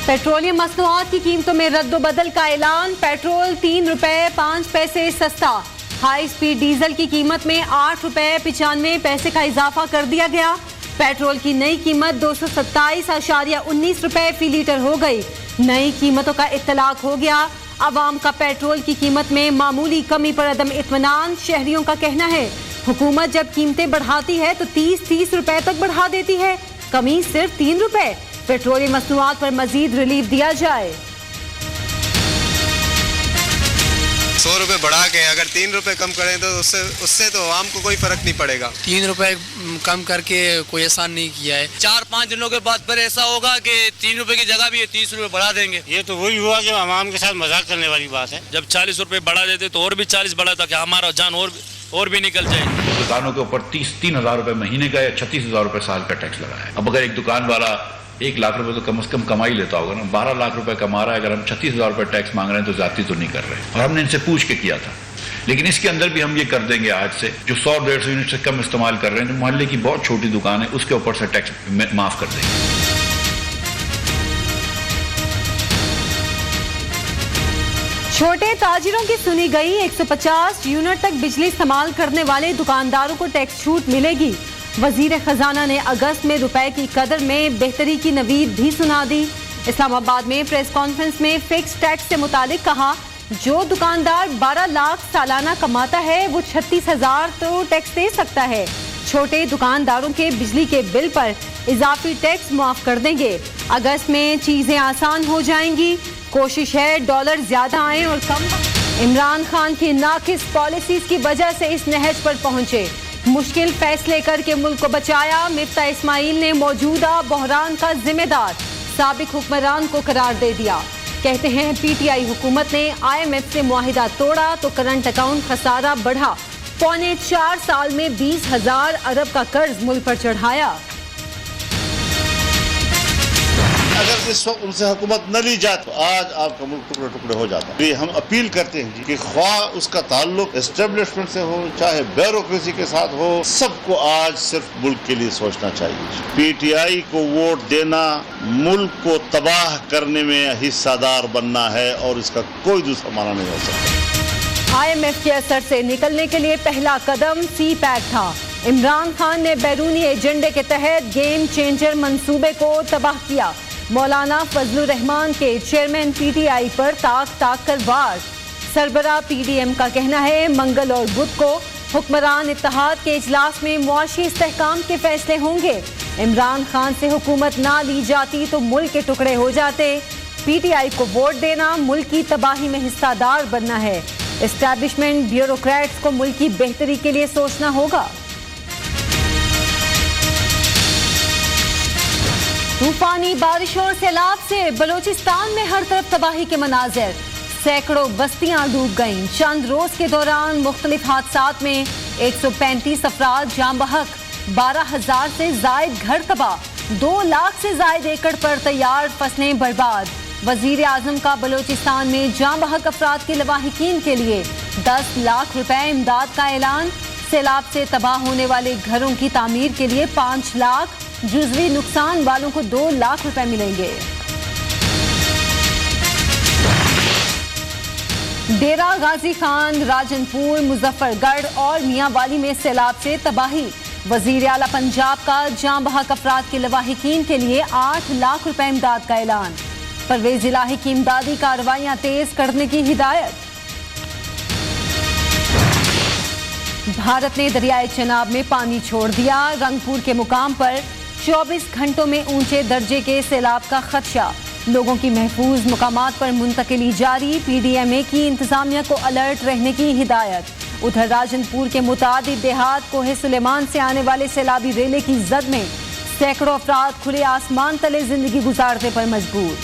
Petroleum मसनूआत की कीमतों में रद्द-ओ-बदल का ऐलान। पेट्रोल 3 रुपए 5 पैसे सस्ता। हाई स्पीड डीजल की कीमत में 8 रुपए 95 पैसे का इजाफा कर दिया गया। पेट्रोल की नई कीमत 227.19 रुपए फी लीटर हो गई। नई कीमतों का इत्तलाक हो गया। अवाम का पेट्रोल की कीमत में मामूली कमी पर अदम इत्मीनान। शहरियों का कहना है हुकूमत जब कीमतें बढ़ाती है तो 30 रुपए तक बढ़ा देती है, कमी सिर्फ 3 रुपए। पेट्रोलियम मसनूआत पर मजीद रिलीफ दिया जाए। 100 रुपए बढ़ा के अगर 3 रुपए कम करें तो उससे तो आवाम को कोई फर्क नहीं पड़ेगा। 3 रुपए कम करके कोई एहसान नहीं किया है। 4-5 दिनों के बाद फिर ऐसा होगा कि 3 रुपए की जगह भी 30 रुपए बढ़ा देंगे। ये तो वही हुआ कि आवाम के साथ मजाक करने वाली बात है। जब 40 रुपए बढ़ा देते तो और भी 40 बढ़ा था कि हमारा जान और भी निकल जाए। दुकानों के ऊपर 3,000 रुपए महीने का या 36,000 रुपए साल का टैक्स लगा है। अब अगर एक दुकान वाला 1 लाख रुपए तो कम से कम कमाई लेता होगा ना, 12 लाख रुपए कमा रहा है, अगर हम 36,000 रुपए टैक्स मांग रहे हैं तो ज्यादती तो नहीं कर रहे। और हमने इनसे पूछ के किया था, लेकिन इसके अंदर भी हम ये कर देंगे आज से जो 100-150 यूनिट से कम इस्तेमाल कर रहे हैं, जो मोहल्ले की बहुत छोटी दुकान है उसके ऊपर से टैक्स माफ कर देंगे। छोटे ताजिरों की सुनी गई। 150 यूनिट तक बिजली इस्तेमाल करने वाले दुकानदारों को टैक्स छूट मिलेगी। वजीर खजाना ने अगस्त में रुपए की कदर में बेहतरी की नवीद भी सुना दी। इस्लामाबाद में प्रेस कॉन्फ्रेंस में फिक्स टैक्स से मुतालिक कहा, जो दुकानदार 12 लाख सालाना कमाता है वो 36,000 तो टैक्स दे सकता है। छोटे दुकानदारों के बिजली के बिल पर इजाफी टैक्स माफ कर देंगे। अगस्त में चीजें आसान हो जाएंगी। कोशिश है डॉलर ज्यादा आए और कम। इमरान खान की नाकिस पॉलिसीज की वजह से इस नहज पर पहुंचे। मुश्किल फैसले करके मुल्क को बचाया। मिफ्ता इस्माइल ने मौजूदा बहरान का जिम्मेदार साबिक हुक्मरान को करार दे दिया। कहते हैं पीटीआई हुकूमत ने IMF से मुआहिदा तोड़ा तो करंट अकाउंट खसारा बढ़ा। 4.25 साल में 20,000 अरब का कर्ज मुल्क पर चढ़ाया। अगर इस वक्त उनसे हुकूमत न ली जाए तो आज आपका मुल्क टुकड़े टुकड़े हो जाता है। हम अपील करते हैं कि ख्वाह उसका ताल्लुक एस्टेब्लिशमेंट से हो चाहे ब्यूरोक्रेसी के साथ हो, सबको आज सिर्फ मुल्क के लिए सोचना चाहिए। पीटीआई को वोट देना मुल्क को तबाह करने में हिस्सादार बनना है और इसका कोई दूसरा माना नहीं हो सकता। IMF के असर से निकलने के लिए पहला कदम CPEC था। इमरान खान ने बैरूनी एजेंडे के तहत गेम चेंजर मंसूबे को तबाह किया। मौलाना फजलुर रहमान के चेयरमैन PTI पर ताक कर वार। सरबराह PDM का कहना है मंगल और बुध को हुक्मरान इत्तेहाद के इजलास में मुआशी इस्तेहकाम के फैसले होंगे। इमरान खान से हुकूमत ना ली जाती तो मुल्क के टुकड़े हो जाते। PTI को वोट देना मुल्क की तबाही में हिस्सादार बनना है। एस्टैब्लिशमेंट ब्यूरोक्रेट्स को मुल्क की बेहतरी के लिए सोचना होगा। तूफानी बारिशों और सैलाब से बलोचिस्तान में हर तरफ तबाही के मनाजिर। सैकड़ों बस्तियां डूब गईं। चंद रोज के दौरान मुख्तलिफ हादसात में 135 अफराद जान बहक। 12,000 से जायद घर तबाह। 2 लाख से जायद एकड़ पर तैयार फसलें बर्बाद। वजीर आजम का बलोचिस्तान में जान बहक अफराद के लवाहिकीन के लिए 10 लाख रुपए इमदाद का ऐलान। सैलाब से तबाह होने वाले घरों की तामीर के लिए 5 लाख, जुज़वी नुकसान वालों को 2 लाख रुपए मिलेंगे। डेरा गाजी खान, राजनपुर, मुजफ्फरगढ़ और मियांवाली में सैलाब से तबाही। वजीर आला पंजाब का जान बहक अफराद के लवाहिकीन के लिए 8 लाख रुपए इमदाद का ऐलान। परवेज इलाही की इमदादी कार्रवाइयां तेज करने की हिदायत। भारत ने दरियाए चनाब में पानी छोड़ दिया। रंगपुर के मुकाम पर 24 घंटों में ऊंचे दर्जे के सैलाब का खदशा। लोगों की महफूज मुकामात पर मुंतकिली जारी। PDMA की इंतजामिया को अलर्ट रहने की हिदायत। उधर राजनपुर के मुतादिद देहात कोहे सुलेमान से आने वाले सैलाबी रेले की जद में सैकड़ों अफराद खुले आसमान तले जिंदगी गुजारने पर मजबूर।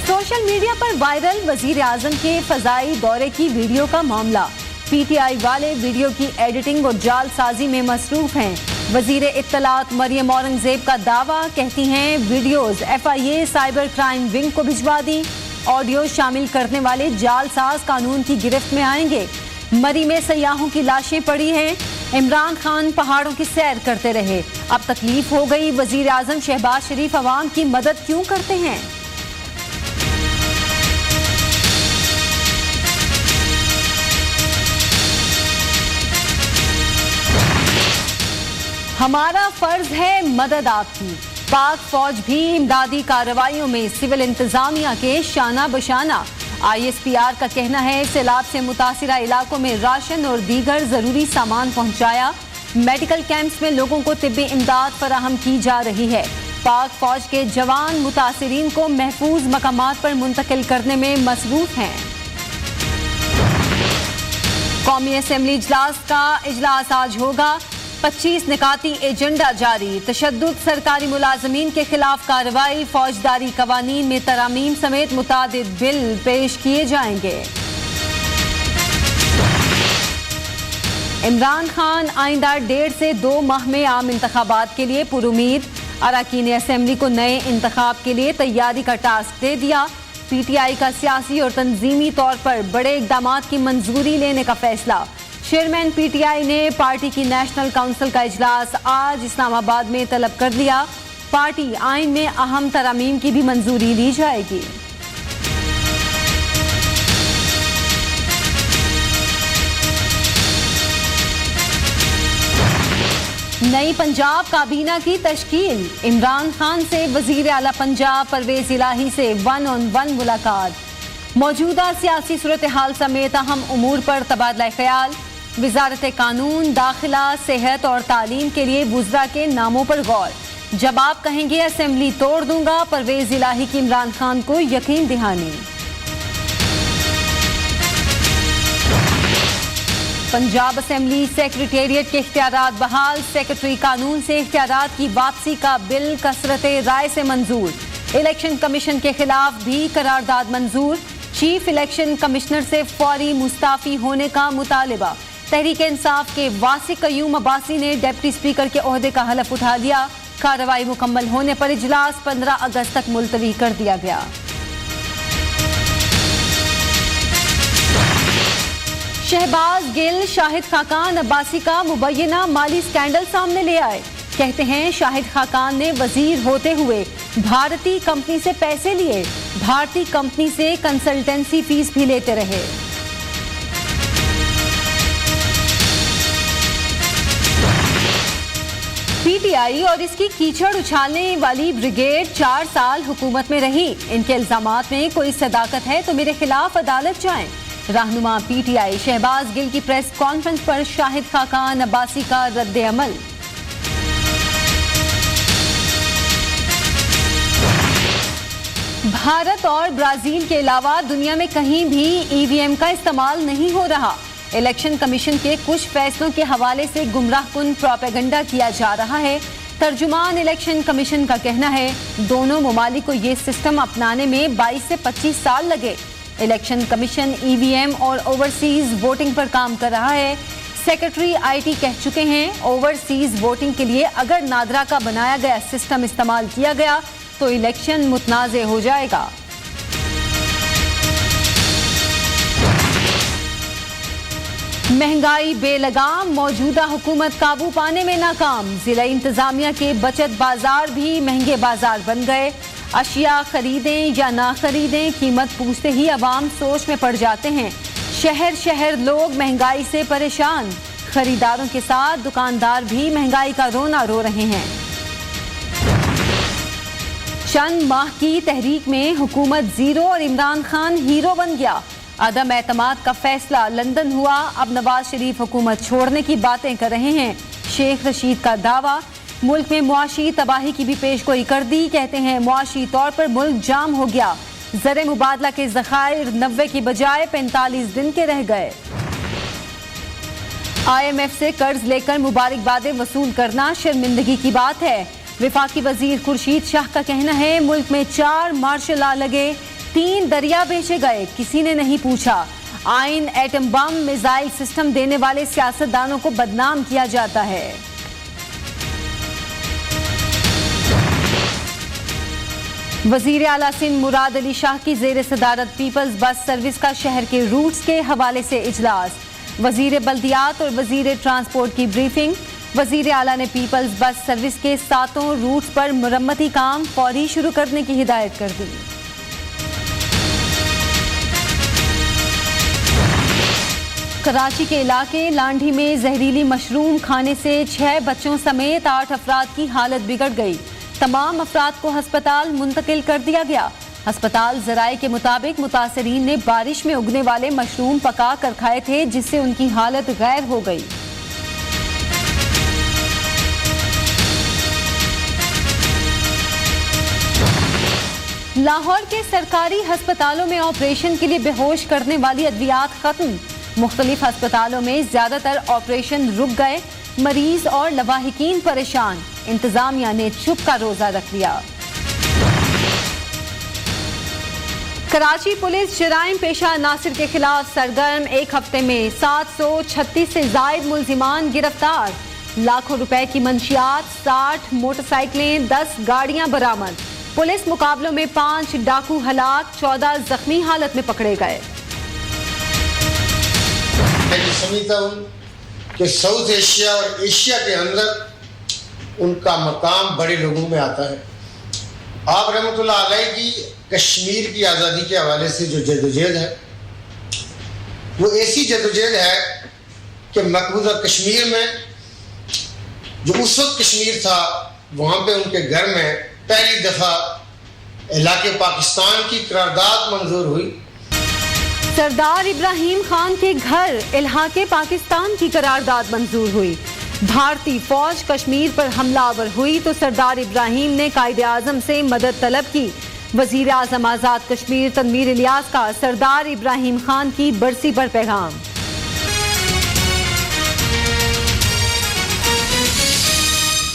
सोशल मीडिया पर वायरल वजीर आजम के फजाई दौरे की वीडियो का मामला। PTI वाले वीडियो की एडिटिंग और जालसाजी में मसरूफ हैं। वजीर इत्तलात मरियम औरंगजेब का दावा, कहती हैं videos FIA cyber crime wing को भिजवा दी। ऑडियो शामिल करने वाले जालसाज कानून की गिरफ्त में आएंगे। मरी में सयाहों की लाशें पड़ी हैं। इमरान खान पहाड़ों की सैर करते रहे। अब तकलीफ हो गई, वजीर आजम शहबाज शरीफ अवाम की मदद क्यों करते हैं? हमारा फर्ज है मदद आपकी। पाक फौज भी इमदादी कार्रवाइयों में सिविल इंतजामिया के शाना बशाना। ISPR का कहना है सैलाब से मुतासिरा इलाकों में राशन और दीगर जरूरी सामान पहुंचाया। मेडिकल कैंप्स में लोगों को तिब्बी इमदाद फराहम की जा रही है। पाक फौज के जवान मुतासिरीन को महफूज मकामात पर मुंतकिल करने में मसरूफ हैं। कौमी असेंबली इजलास का इजलास आज होगा। 25 निकाती एजेंडा जारी। तशद्दुद, सरकारी मुलाजमीन के खिलाफ कार्रवाई, फौजदारी कवानीन में तरामीम समेत मुतादिद बिल पेश किए जाएंगे। इमरान खान आइंदा 1.5 से 2 माह में आम इंतखाबात के लिए पुरुमीद। अरकान असेंबली को नए इंतखाब के लिए तैयारी का टास्क दे दिया। PTI का सियासी और तंजीमी तौर पर बड़े इकदाम की मंजूरी लेने का फैसला। चेयरमैन PTI ने पार्टी की नेशनल काउंसिल का इजलास आज इस्लामाबाद में तलब कर लिया। पार्टी आइन में अहम तरामीम की भी मंजूरी ली जाएगी। नई पंजाब काबीना की तश्कील। इमरान खान से वजीर आला पंजाब परवेज इलाही से 1-on-1 मुलाकात। मौजूदा सियासी सूरत हाल समेत अहम उमूर पर तबादला ख्याल। वजारत कानून, दाखिला, सेहत और तालीम के लिए वुज़रा के नामों पर गौर। जब आप कहेंगे असेंबली तोड़ दूंगा, परवेज इलाही की इमरान खान को यकीन दहानी। पंजाब असेंबली सेक्रेटेरिएट के इख्तियारात बहाल। सेक्रेटरी कानून से इख्तियारात की वापसी का बिल कसरते राय से मंजूर। इलेक्शन कमीशन के खिलाफ भी करारदाद मंजूर। चीफ इलेक्शन कमिश्नर से फौरी मुस्ताफी होने का मुतालिबा। तहरीक इंसाफ के वासिक कयूम अब्बासी ने डिप्टी स्पीकर के ओहदे का हलफ उठा लिया। कार्रवाई मुकम्मल होने पर इजलास 15 अगस्त तक मुलतवी कर दिया गया। शहबाज गिल शाहिद खाकान अब्बासी का मुबैना माली स्कैंडल सामने ले आए। कहते हैं शाहिद खाकान ने वजीर होते हुए भारतीय कंपनी से पैसे लिए, भारतीय कंपनी से कंसल्टेंसी फीस भी लेते रहे। PTI और इसकी कीचड़ उछालने वाली ब्रिगेड 4 साल हुकूमत में रही। इनके इल्जामात में कोई सदाकत है तो मेरे खिलाफ अदालत जाएं। रहनुमा PTI शहबाज गिल की प्रेस कॉन्फ्रेंस पर शाहिद खाकान अब्बासी का रद्द अमल। भारत और ब्राजील के अलावा दुनिया में कहीं भी EVM का इस्तेमाल नहीं हो रहा। इलेक्शन कमीशन के कुछ फैसलों के हवाले से गुमराहकुन प्रोपेगेंडा किया जा रहा है। तर्जुमान इलेक्शन कमीशन का कहना है दोनों ममालिक को ये सिस्टम अपनाने में 22 से 25 साल लगे। इलेक्शन कमीशन EVM और ओवरसीज वोटिंग पर काम कर रहा है। सेक्रेटरी IT कह चुके हैं ओवरसीज वोटिंग के लिए अगर नादरा का बनाया गया सिस्टम इस्तेमाल किया गया तो इलेक्शन मुतनाज़े हो जाएगा। महंगाई बेलगाम, मौजूदा हुकूमत काबू पाने में नाकाम। जिला इंतजामिया के बचत बाजार भी महंगे बाजार बन गए। अशिया खरीदें या ना खरीदें, कीमत पूछते ही अवाम सोच में पड़ जाते हैं। शहर शहर लोग महंगाई से परेशान। खरीदारों के साथ दुकानदार भी महंगाई का रोना रो रहे हैं। चंद माह की तहरीक में हुकूमत जीरो और इमरान खान हीरो बन गया। अदम एतमाद का फैसला लंदन हुआ। अब नवाज शरीफ हुकूमत छोड़ने की बातें कर रहे हैं। शेख रशीद का दावा, मुल्क में मुआशी तबाही की भी पेशगोई कर दी। कहते हैं मुआशी तौर पर मुल्क जाम हो गया। ज़र मुबादला के ज़खायर 90 की बजाय 45 दिन के रह गए। IMF से कर्ज लेकर मुबारकबादें वसूल करना शर्मिंदगी की बात है। विफाकी वजीर खुर्शीद शाह का कहना है मुल्क में 4 मार्शल लॉ लगे, 3 दरिया बेचे गए, किसी ने नहीं पूछा। आइन, एटम बम, मिसाइल सिस्टम देने वाले सियासतदानों को बदनाम किया जाता है। वजीर आला सिंध मुराद अली शाह की जेर सदारत पीपल्स बस सर्विस का शहर के रूट्स के हवाले से इजलास। वजीर बल्दियात और वजीर ट्रांसपोर्ट की ब्रीफिंग। वजीर आला ने पीपल्स बस सर्विस के 7 रूट्स पर मुरम्मती काम फौरी शुरू करने की हिदायत कर दी। कराची के इलाके लांढी में जहरीली मशरूम खाने से 6 बच्चों समेत 8 अफराद की हालत बिगड़ गई। तमाम अफराद को अस्पताल मुंतकिल कर दिया गया। अस्पताल ज़राए के मुताबिक मुतासरीन ने बारिश में उगने वाले मशरूम पका कर खाए थे, जिससे उनकी हालत गैर हो गई। लाहौर के सरकारी अस्पतालों में ऑपरेशन के लिए बेहोश करने वाली अद्वियात खत्म। मुख्तलिफ अस्पतालों में ज्यादातर ऑपरेशन रुक गए। मरीज और लवाहिकीन परेशान। इंतजामिया ने चुप का रोजा रख लिया। कराची पुलिस जराइम पेशा नासिर के खिलाफ सरगर्म। एक हफ्ते में 736 से जायद मुल्जिमान गिरफ्तार। लाखों रुपए की मंशियात, 60 मोटरसाइकिलें, 10 गाड़ियां बरामद। पुलिस मुकाबलों में 5 डाकू हलाक, 14 जख्मी हालत में पकड़े गए। मैं समझता हूँ कि साउथ एशिया और एशिया के अंदर उनका मकाम बड़े लोगों में आता है। आप रहमतुल्लाह अलैह की कश्मीर की आज़ादी के हवाले से जो जदोजहद है, वो ऐसी जदोजहद है कि मकबूजा कश्मीर में जो उस वक्त कश्मीर था, वहाँ पे उनके घर में पहली दफ़ा इलाके पाकिस्तान की करारदाद मंजूर हुई। सरदार इब्राहिम खान के घर इलाके पाकिस्तान की करारदाद मंजूर हुई। भारतीय फौज कश्मीर पर हमलावर हुई तो सरदार इब्राहिम ने कायदे आजम से मदद तलब की। वजीर आजम आजाद कश्मीर तनवीर इलियास का सरदार इब्राहिम खान की बरसी पर पैगाम।